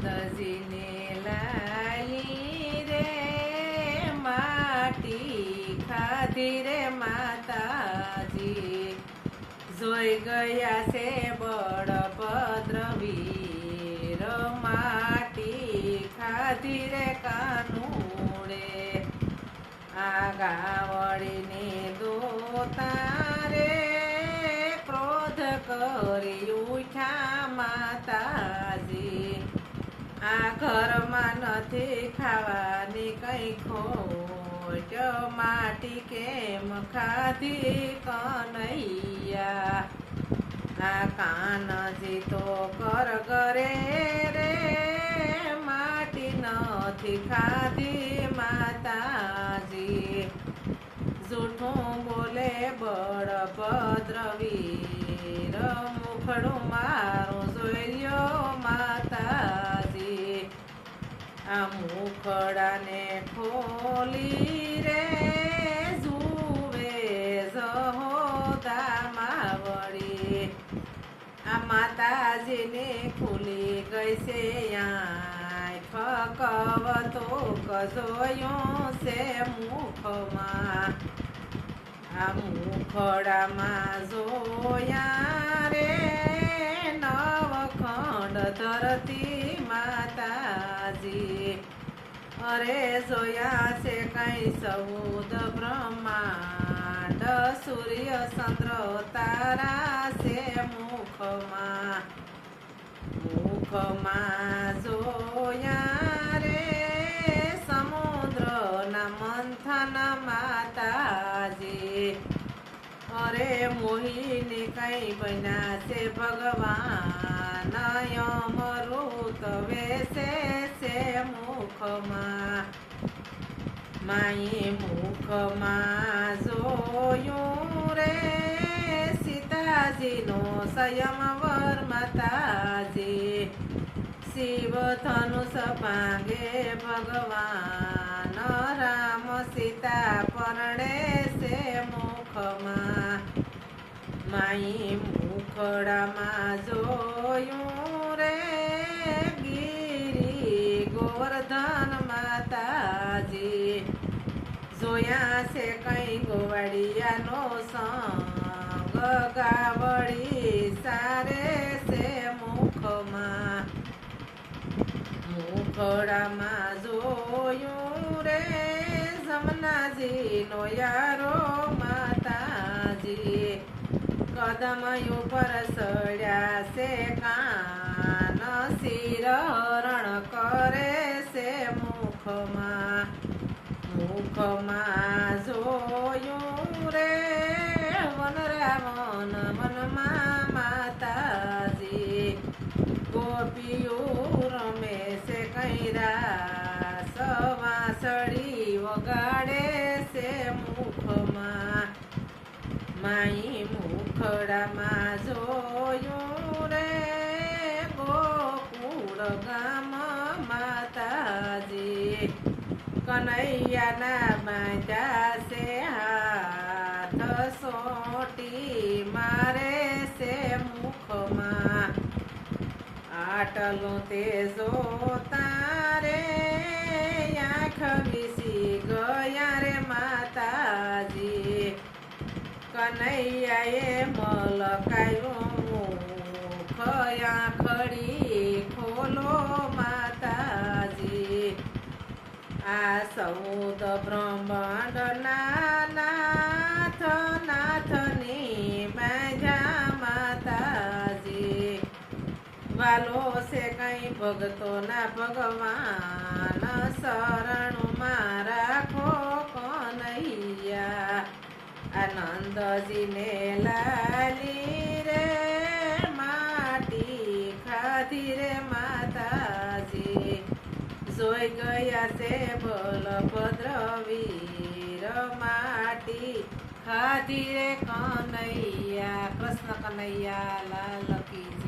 નંદજીને લાલી રે માટી ખાધી રે માતાજી જોઈ ગયા છે બળભદ્ર વીર માટી ખાધી રે કાનુડે આ ગાવડીને દોતા રે ક્રોધ કરી ઉઠ્યા માતાજી આ ઘરમાં નથી ખાવાની કઈ ખોટ માટી કેમ ખાધી કનૈયા આ કાનજી તો કરે રે માટી નથી ખાધી માતાજી જૂઠું બોલે બળભદ્ર વીર મુખડું મારું જોઈલ્યો માતાજી આ મુખડાને ખોલી રે જુએ જહોદા માવડી આ માતાજીને ખુલી ગઈ છે ફકવતો કજોયું છે મુખમાં આ મુખડામાં જોયા રે નવખંડ ધરતી માતાજી અરે જોયા છે કઈ 14 બ્રહ્માંડ સૂર્ય ચંદ્ર તારા છે મુખમાં જોયા રે સમુદ્રના મંથન માતાજી અરે મોહિની કઈ બન્યા છે ભગવાન અમૃત વેસે છે મુખમાં માઈ મુખમાં જોયું રે સીતાજીનો સંયમવર માતાજી શિવ ધનુષ ભાંગે ભગવાન રામ સીતા પરણે છે મુખમાં માઈ મુખડામાં જોયું રે ગિરી ગોવર્ધન માતાજી જોયા છે કઈ ગોવાળિયાનો સંગ ગાવડી સારે છે મુખમાં મુખડામાં જોયું રે જમનાજીનો યારો માતાજી કદમ ઉપર સડ્યા છે કાન શિર હરણ કરે છે મુખમાં જોયું રે વનરાવન મનમાં માતાજી ગોપીઓ રમે છે કઈ રાસ વાંસળી વગાડે છે મુખમાં માઈ મુખડામાં જોયું રે ગોકુળ ગામ માતાજી કનૈયાના બાંધ્યા છે હાથ સોટી મારે છે મુખમાં આટલું તે જોતા રે આંખ વિસી ગયા રે માતાજી કનૈયાએ મલકાયું મુખ આંખડી ખોલો માતાજી આ 14 બ્રહ્માંડના નાથની બાંધ્યા માતાજી વાલો છે કઈ ભક્તોના ભગવાન શરણમાં રાખો કનૈયા આનંદજીને લાલી રે માટી ખાધી રે માતાજી જોઈ ગયા છે બલભદ્ર વીર માટી ખાધી રે કનૈયા કૃષ્ણ કનૈયા લાલ કી